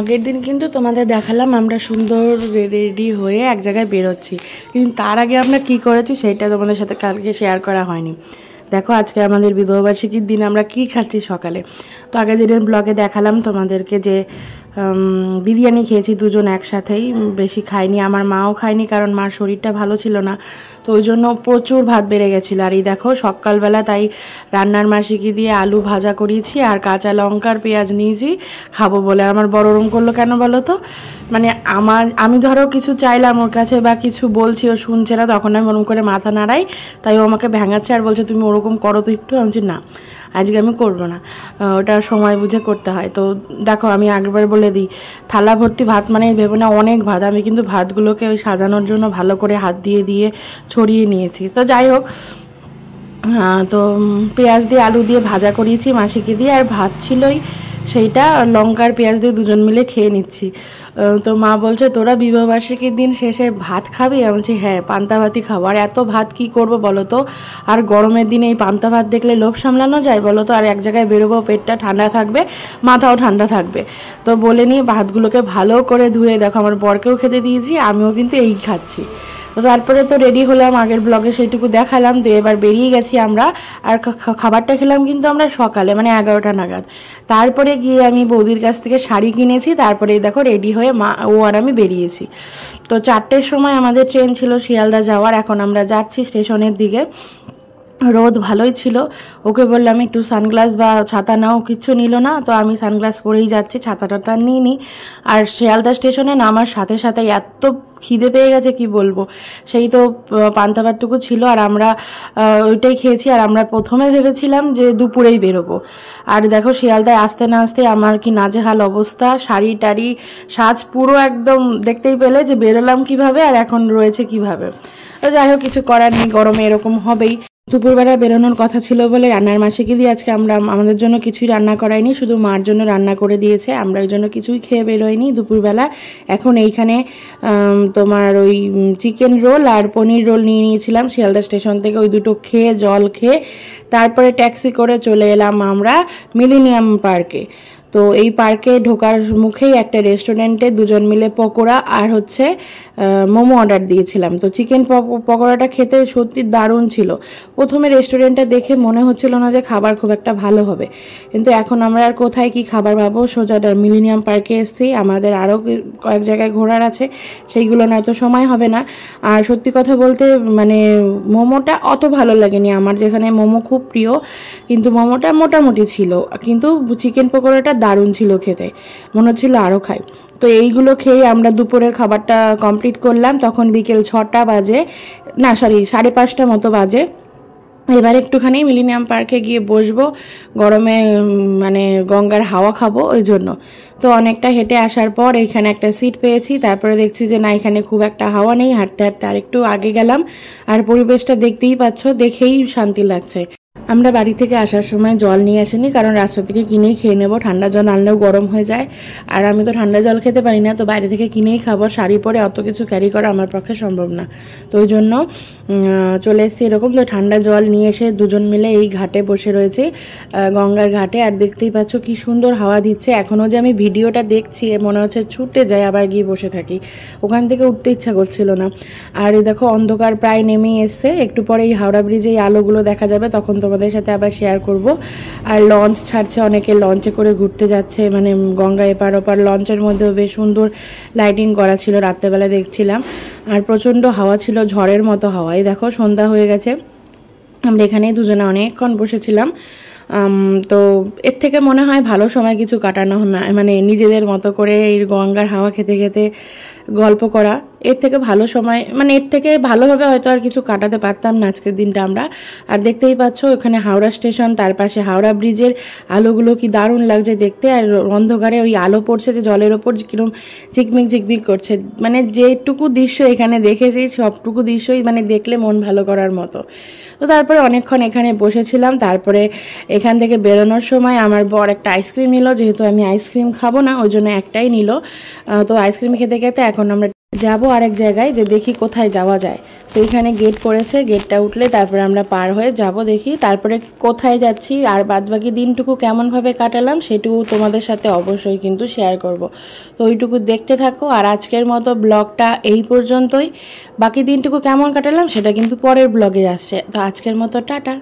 আগের দিন কিন্তু তোমাদের দেখালাম আমরা সুন্দর রেডি হয়ে এক জায়গায় বেরোচ্ছি, কিন্তু তার আগে আমরা কি করেছি সেটা তোমাদের সাথে কালকে শেয়ার করা হয়নি। দেখো আজকে আমাদের বিবাহবার্ষিকীর দিন আমরা কি খাচ্ছি সকালে। তো আগের দিনের ব্লগে দেখালাম তোমাদেরকে যে বিরিয়ানি খেয়েছি দুজন একসাথেই, বেশি খাইনি, আমার মাও খায়নি কারণ মার শরীরটা ভালো ছিল না, তো ওই জন্য প্রচুর ভাত বেড়ে গেছিলো। আর এই দেখো সকালবেলা তাই রান্নার মাসিকি দিয়ে আলু ভাজা করিয়েছি আর কাঁচা লঙ্কার পেঁয়াজ নিয়েছি খাবো বলে। আমার বড় ওরম করলো কেন বলো তো, মানে আমি ধরো কিছু চাইলাম ওর কাছে বা কিছু বলছি ও শুনছে না, তখন আমি ওরকম করে মাথা নাড়াই, তাই ও আমাকে ভেঙাচ্ছে আর বলছে তুমি ওরকম করো তো একটু। আমি বলছি না আজকে আমি করবো না, ওটা সময় বুঝে করতে হয়। তো দেখো আমি আগেরবার বলে দিই, থালা ভর্তি ভাত মানে ভেবো না অনেক ভাত, আমি কিন্তু ভাতগুলোকে ওই সাজানোর জন্য ভালো করে হাত দিয়ে দিয়ে ছড়িয়ে নিয়েছি। তো যাই হোক, তো পেঁয়াজ দিয়ে আলু দিয়ে ভাজা করিয়েছি মাসিকে দিয়ে, আর ভাত ছিলই সেইটা লঙ্কার পেঁয়াজ দিয়ে দুজন মিলে খেয়ে নিচ্ছি। তো মা বলছে তোরা বিবাহবার্ষিকীর দিন শেষে ভাত খাবি? আমি বলছি হ্যাঁ পান্তা ভাতই খাবো। আর এত ভাত কি করব বলো তো, আর গরমের দিনে এই পান্তা ভাত দেখলে লোভ সামলানো যায় বলো তো? আর এক জায়গায় বেরোবো, পেটটা ঠান্ডা থাকবে, মাথাও ঠান্ডা থাকবে। তো বলে নিয়ে ভাতগুলোকে ভালো করে ধুয়ে দেখো আমার বরকেও খেতে দিয়েছি, আমিও কিন্তু এই খাচ্ছি। তো তারপরে তো রেডি হলাম, আগের ব্লগে সেইটুকু দেখালাম। তো এবার বেরিয়ে গেছি আমরা, আর খাবারটা খেলাম কিন্তু আমরা সকালে মানে 11টা নাগাদ। তারপরে গিয়ে আমি বৌদির কাছ থেকে শাড়ি কিনেছি, তারপরে দেখো রেডি হয়ে মা ও আর আমি বেরিয়েছি। তো 4টের সময় আমাদের ট্রেন ছিল শিয়ালদা যাওয়ার, এখন আমরা যাচ্ছি স্টেশনের দিকে। রোদ ভালোই ছিল, ওকে বললাম একটু সানগ্লাস বা ছাতা নাও, কিচ্ছু নিল না। তো আমি সানগ্লাস পরেই যাচ্ছি, ছাতা টাতা নিই নি। আর শিয়ালদা স্টেশনে নামার সাথে সাথে এত খিদে পেয়ে গেছে কি বলবো, সেই তো পান্তা ভাতটুকু ছিল আর আমরা ওইটাই খেয়েছি। আর আমরা প্রথমে ভেবেছিলাম যে দুপুরেই বেরোবো, আর দেখো শিয়ালদায় আসতে না আসতে আমার কি নাজেহাল অবস্থা, শাড়ি টাড়ি সাজ পুরো একদম দেখতেই পেলে যে বেরোলাম কিভাবে আর এখন রয়েছে কিভাবে। তো যাই হোক কিছু করার নেই, গরমে এরকম হবেই। দুপুরবেলা বেরোনোর কথা ছিল বলে রান্নার মাসিকে দিয়ে আজকে আমরা আমাদের জন্য কিছুই রান্না করাইনি, শুধু মার জন্য রান্না করে দিয়েছে, আমরা ওই জন্য কিছুই খেয়ে বেরোইনি দুপুরবেলা। এখন এইখানে তোমার ওই চিকেন রোল আর পনির রোল নিয়ে নিয়েছিলাম শিয়ালদা স্টেশন থেকে, ওই দুটো খেয়ে জল খেয়ে তারপরে ট্যাক্সি করে চলে এলাম আমরা মিলেনিয়াম পার্কে। তো এই পার্কে ঢোকার মুখেই একটা রেস্টুরেন্টে দুজন মিলে পকোড়া আর হচ্ছে মোমো অর্ডার দিয়েছিলাম। তো চিকেন পকোড়াটা খেতে সত্যি দারুণ ছিল। প্রথমে রেস্টুরেন্টটা দেখে মনে হচ্ছিল না যে খাবার খুব একটা ভালো হবে, কিন্তু এখন আমরা আর কোথায় কি খাবার পাবো, সোজা মিলেনিয়াম পার্কে এসেছি। আমাদের আরও কয়েক জায়গায় ঘোরার আছে, সেইগুলো নয়তো সময় হবে না। আর সত্যি কথা বলতে মানে মোমোটা অত ভালো লাগেনি আমার, যেখানে মোমো খুব প্রিয়, কিন্তু মোমোটা মোটামুটি ছিল, কিন্তু চিকেন পকোড়াটা দারুণ ছিল খেতে, মনে হচ্ছিল আরও খাই। তো এইগুলো খেয়ে আমরা দুপুরের খাবারটা কমপ্লিট করলাম, তখন বিকেল 6টা বাজে, না সরি 5:30 মতো বাজে। এবার একটুখানি মিলেনিয়াম পার্কে গিয়ে বসবো, গরমে মানে গঙ্গার হাওয়া খাবো ওই জন্য। তো অনেকটা হেঁটে আসার পর এখানে একটা সিট পেয়েছি, তারপরে দেখছি যে না এখানে খুব একটা হাওয়া নেই, হাঁটতে হাঁটতে আর একটু আগে গেলাম। আর পরিবেশটা দেখতেই পাচ্ছ, দেখেই শান্তি লাগছে। আমরা বাড়ি থেকে আসার সময় জল নিয়ে আসিনি, কারণ রাস্তা থেকে কিনেই খেয়ে নেবো, ঠান্ডা জল আনলেও গরম হয়ে যায়, আর আমি তো ঠান্ডা জল খেতে পারি না, তো বাইরে থেকে কিনেই খাবো। শাড়ি পরে অত কিছু ক্যারি করা আমার পক্ষে সম্ভব না, তো ওই জন্য চলে এসেছি এরকম। তো ঠান্ডা জল নিয়ে এসে দুজন মিলে এই ঘাটে বসে রয়েছে, গঙ্গার ঘাটে, আর দেখতেই পাচ্ছ কি সুন্দর হাওয়া দিচ্ছে। এখনও যে আমি ভিডিওটা দেখছি মনে হচ্ছে ছুটে যায়, আবার গিয়ে বসে থাকি, ওখান থেকে উঠতে ইচ্ছা করছিল না। আর এই দেখো অন্ধকার প্রায় নেমেই এসছে, একটু পরে এই হাওড়া ব্রিজে এই আলোগুলো দেখা যাবে, তখন তোমাদের সাথে আবার শেয়ার করব। আর লঞ্চ ছাড়ছে, অনেকে লঞ্চে করে ঘুরতে যাচ্ছে, মানে গঙ্গা এপার ওপার। লঞ্চের মধ্যেও বেশ সুন্দর লাইটিং করা ছিল, রাত্রেবেলা দেখছিলাম, আর প্রচণ্ড হাওয়া ছিল, ঝড়ের মতো হাওয়া। এই দেখো সন্ধ্যা হয়ে গেছে, আমরা এখানেই দুজনে অনেকক্ষণ বসেছিলাম। তো এর থেকে মনে হয় ভালো সময় কিছু কাটানো না, মানে নিজেদের মতো করে এই গঙ্গার হাওয়া খেতে খেতে গল্প করা, এর থেকে ভালো সময়, মানে এর থেকে ভালোভাবে হয়তো আর কিছু কাটাতে পারতাম না আজকের দিনটা আমরা। আর দেখতেই পাচ্ছ এখানে হাওড়া স্টেশন, তার পাশে হাওড়া ব্রিজের আলোগুলো কি দারুণ লাগছে দেখতে, আর অন্ধকারে ওই আলো পড়ছে যে জলের ওপর কিরকম ঝিকমিক ঝিকমিক করছে, মানে যেটুকু দৃশ্য এখানে দেখেছি সবটুকু দৃশ্যই মানে দেখলে মন ভালো করার মতো। তো তারপরে অনেকক্ষণ এখানে বসেছিলাম, তারপরে এখান থেকে বেরোনোর সময় আমার বর একটা আইসক্রিম নিল, যেহেতু আমি আইসক্রিম খাবো না ওই জন্য একটাই নিল। তো আইসক্রিম খেতে খেতে এখন আমরা যাবো আরেক জায়গায়, যে দেখি কোথায় যাওয়া যায়। তো এখানে গেট পড়েছে, গেটটা উঠলে তারপরে আমরা পার হয়ে যাব, দেখি তারপরে কোথায় যাচ্ছি আর বাদবাকি দিনটুকু কেমনভাবে কাটালাম সেটুকু তোমাদের সাথে অবশ্যই কিন্তু শেয়ার করব। তো ওইটুকু দেখতে থাকো। আর আজকের মতো ব্লগটা এই পর্যন্তই। বাকি দিনটুকু কেমন কাটালাম সেটা কিন্তু পরের ব্লগে আসছে। তো আজকের মতো টাটা।